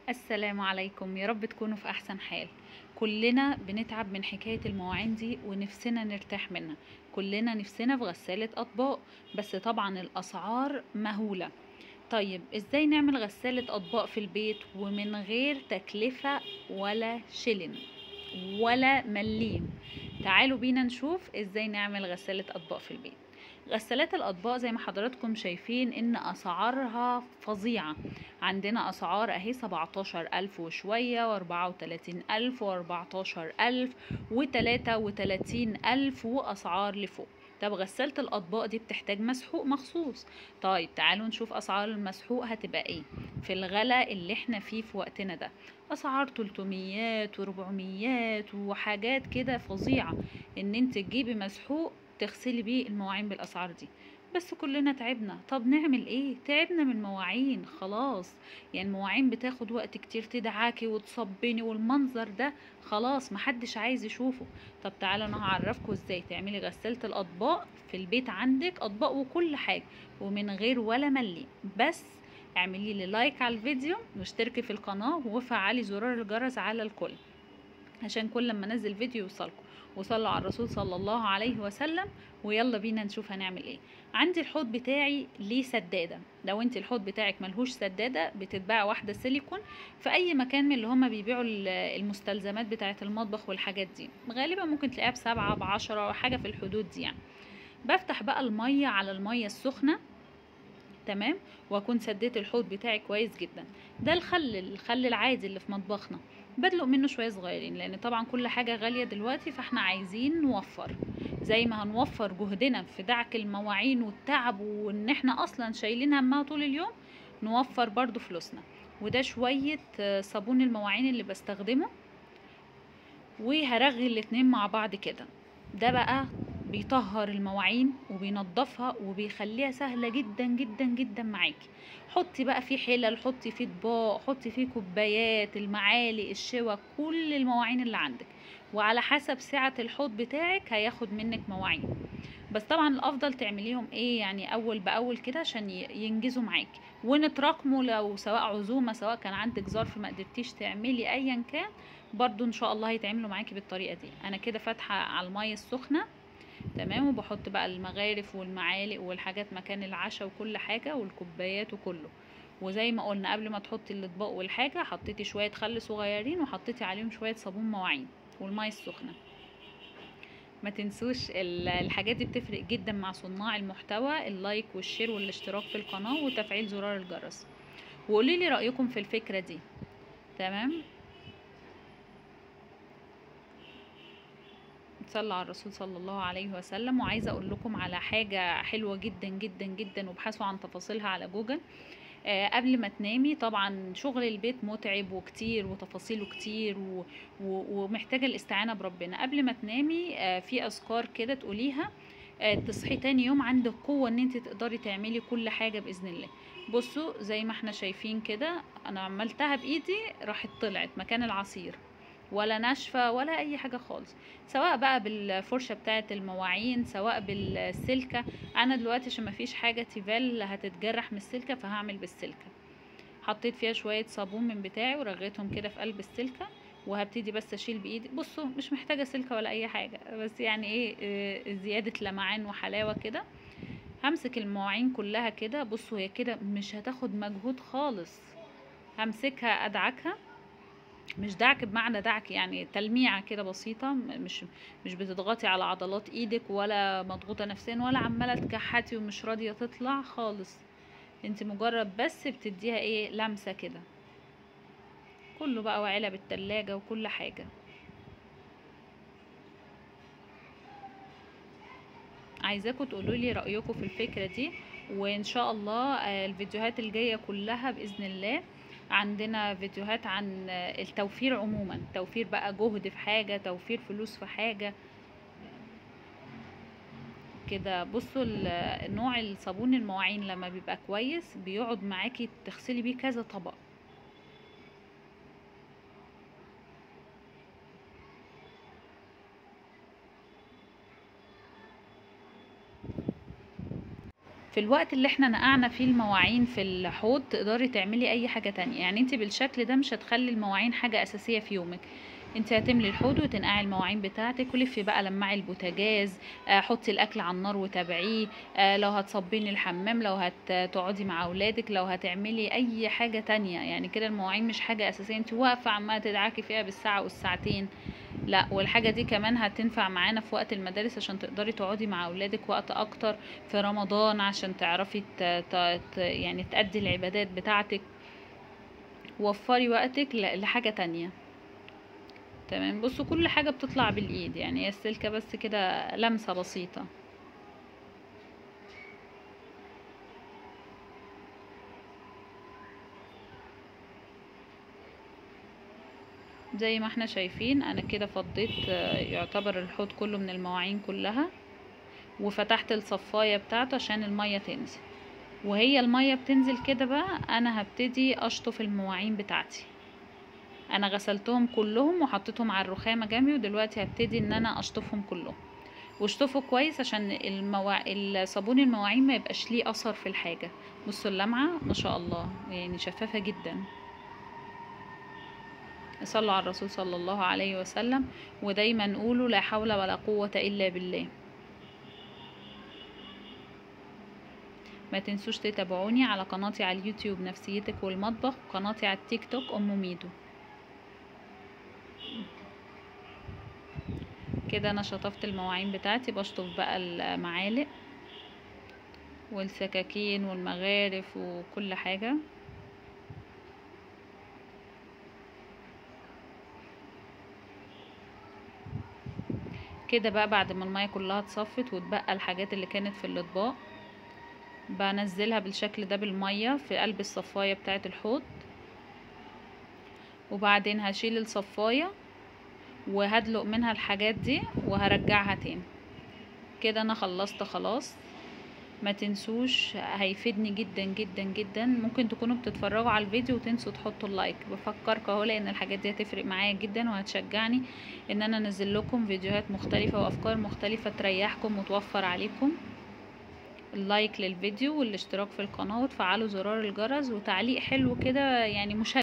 السلام عليكم، يا رب تكونوا في احسن حال. كلنا بنتعب من حكاية المواعين دي ونفسنا نرتاح منها. كلنا نفسنا في غسالة اطباق، بس طبعا الاسعار مهولة. طيب ازاي نعمل غسالة اطباق في البيت ومن غير تكلفة ولا شيلن ولا مليم؟ تعالوا بينا نشوف ازاي نعمل غسالة اطباق في البيت. غسالات الاطباق زي ما حضراتكم شايفين ان اسعارها فظيعة. عندنا اسعار اهي 17,000 وشوية و34,000 و14,000 و33,000 واسعار لفوق. طب غسالة الأطباق دي بتحتاج مسحوق مخصوص. طيب تعالوا نشوف أسعار المسحوق هتبقى ايه في الغلا اللي احنا فيه في وقتنا ده. أسعار 300 و400 وحاجات كده فظيعة، ان انت تجيبي مسحوق تغسلي بيه المواعين بالأسعار دي. بس كلنا تعبنا، طب نعمل ايه؟ تعبنا من المواعين خلاص. يعني المواعين بتاخد وقت كتير، تدعاكي وتصبني والمنظر ده خلاص محدش عايز يشوفه. طب تعالى انا هعرفكم ازاي تعملي غسالة الاطباق في البيت، عندك اطباق وكل حاجة ومن غير ولا ملي. بس اعملي لي لايك على الفيديو واشتركي في القناة وفعلي زرار الجرس على الكل عشان كل لما انزل فيديو يوصلكم. وصلوا على الرسول صلى الله عليه وسلم. ويلا بينا نشوف هنعمل ايه. عندي الحوض بتاعي ليه سدادة. لو انت الحوض بتاعك ملهوش سدادة بتتباع واحدة سيليكون في اي مكان من اللي هما بيبيعوا المستلزمات بتاعة المطبخ والحاجات دي. غالبا ممكن تلاقيها ب7 ب10 حاجة في الحدود دي يعني. بفتح بقى المية على المية السخنة، تمام، واكون سديت الحوض بتاعي كويس جدا. ده الخل العادي اللي في مطبخنا. بدلق منه شويه صغيرين لان طبعا كل حاجه غاليه دلوقتي، فاحنا عايزين نوفر. زي ما هنوفر جهدنا في دعك المواعين والتعب وان احنا اصلا شايلين همها طول اليوم، نوفر برضو فلوسنا. وده شويه صابون المواعين اللي بستخدمه، وهرغي الاتنين مع بعض كده. ده بقى بيطهر المواعين وبينضفها وبيخليها سهلة جدا جدا جدا معاكي. حطي بقى فيه حلل، حطي فيه اطباق، حطي فيه كوبايات، المعالق، الشوك، كل المواعين اللي عندك. وعلى حسب سعة الحوض بتاعك هياخد منك مواعين. بس طبعا الافضل تعمليهم ايه يعني اول باول كده عشان ينجزوا معاكي ونتراكموا. لو سواء عزومه سواء كان عندك ظرف ما قدرتيش تعملي ايا كان، برضو ان شاء الله هيتعملوا معاكي بالطريقه دي. انا كده فاتحه على الميه السخنه، تمام، وبحط بقى المغارف والمعالق والحاجات مكان العشاء وكل حاجه والكوبايات وكله. وزي ما قلنا قبل ما تحطي الاطباق والحاجه حطيتي شويه خل صغيرين وحطيتي عليهم شويه صابون مواعين والميه السخنه. ما تنسوش الحاجات دي بتفرق جدا مع صناع المحتوى، اللايك والشير والاشتراك في القناة وتفعيل زرار الجرس. وقولي لي رأيكم في الفكرة دي. تمام. صلى على الرسول صلى الله عليه وسلم. وعايزة اقول لكم على حاجة حلوة جدا جدا جدا، وابحثوا عن تفاصيلها على جوجل. قبل ما تنامي، طبعا شغل البيت متعب وكتير وتفاصيله كتير ومحتاجة الاستعانة بربنا. قبل ما تنامي في اذكار كده تقوليها، تصحي تاني يوم عندك قوة ان انت تقدري تعملي كل حاجة بإذن الله. بصوا زي ما احنا شايفين كده، انا عملتها بايدي راحت طلعت مكان العصير، ولا ناشفة ولا اي حاجة خالص. سواء بقى بالفرشة بتاعة المواعين سواء بالسلكة. انا دلوقتي عشان مفيش حاجة تيفال هتتجرح من السلكة فهعمل بالسلكة. حطيت فيها شوية صابون من بتاعي ورغيتهم كده في قلب السلكة، وهبتدي بس اشيل بايدي. بصوا مش محتاجة سلكة ولا اي حاجة، بس يعني ايه زيادة لمعان وحلاوة كده. همسك المواعين كلها كده. بصوا هي كده مش هتاخد مجهود خالص. همسكها ادعكها، مش دعك بمعنى دعك يعني تلميعة كده بسيطة، مش بتضغطي على عضلات ايدك ولا مضغوطة نفسيا ولا عمالة تكحتي ومش راضية تطلع خالص. انت مجرد بس بتديها ايه لمسة كده. كله بقى وعلب التلاجة وكل حاجة. عايزاكم تقولوا لي رأيكم في الفكرة دي. وان شاء الله الفيديوهات الجاية كلها بإذن الله عندنا فيديوهات عن التوفير عموما، توفير بقى جهد في حاجة، توفير فلوس في حاجة كده. بصوا نوع الصابون المواعين لما بيبقى كويس بيقعد معاكي تغسلي بيه كذا طبق. في الوقت اللي احنا نقعنا فيه المواعين في الحوض تقدري تعملي اي حاجة تانية. يعني انت بالشكل ده مش هتخلي المواعين حاجة اساسية في يومك. انت هتملي الحوض وتنقعي المواعين بتاعتك، ولفي بقى لمعي البوتاجاز، حطي الاكل على النار وتابعيه، لو هتصبيني الحمام، لو هتقعدي مع اولادك، لو هتعملي اي حاجة تانية. يعني كده المواعين مش حاجة اساسية انت واقفة عمالة تدعكي فيها بالساعة والساعتين. لا، والحاجة دي كمان هتنفع معانا في وقت المدارس عشان تقدري تقعدي مع اولادك وقت اكتر، في رمضان عشان تعرفي يعني تأدي العبادات بتاعتك. وفري وقتك لحاجة تانية. تمام. بصوا كل حاجة بتطلع بالايد، يعني هي السلكة بس كده لمسة بسيطة. زي ما احنا شايفين انا كده فضيت يعتبر الحوض كله من المواعين كلها، وفتحت الصفاية بتاعته عشان المية تنزل. وهي المية بتنزل كده بقى انا هبتدي اشطف المواعين بتاعتي. انا غسلتهم كلهم وحطيتهم على الرخامة جنبي، ودلوقتي هبتدي ان انا اشطفهم كلهم. واشطفوا كويس عشان الصابون المواعين ما يبقاش ليه اثر في الحاجة. بصوا اللمعة ما شاء الله، يعني شفافة جدا. صلوا على الرسول صلى الله عليه وسلم، ودايما قولوا لا حول ولا قوة الا بالله. ما تنسوش تتابعوني على قناتي على اليوتيوب نفسيتك والمطبخ، وقناتي على التيك توك ام ميدو. كده انا شطفت المواعين بتاعتي، بشطف بقى المعالق والسكاكين والمغارف وكل حاجة. كده بقى بعد ما المية كلها اتصفت واتبقى الحاجات اللي كانت في الاطباق، بنزلها بالشكل ده بالمية في قلب الصفاية بتاعت الحوض. وبعدين هشيل الصفاية وهدلق منها الحاجات دي وهرجعها تاني. كده انا خلصت خلاص. ما تنسوش، هيفيدني جدا جدا جدا. ممكن تكونوا بتتفرجوا على الفيديو وتنسوا تحطوا اللايك، بفكركم اهو، لان الحاجات دي هتفرق معايا جدا وهتشجعني ان انا انزل لكم فيديوهات مختلفة وافكار مختلفة تريحكم وتوفر عليكم. اللايك للفيديو والاشتراك في القناة وتفعلوا زرار الجرس وتعليق حلو كده، يعني مشجع.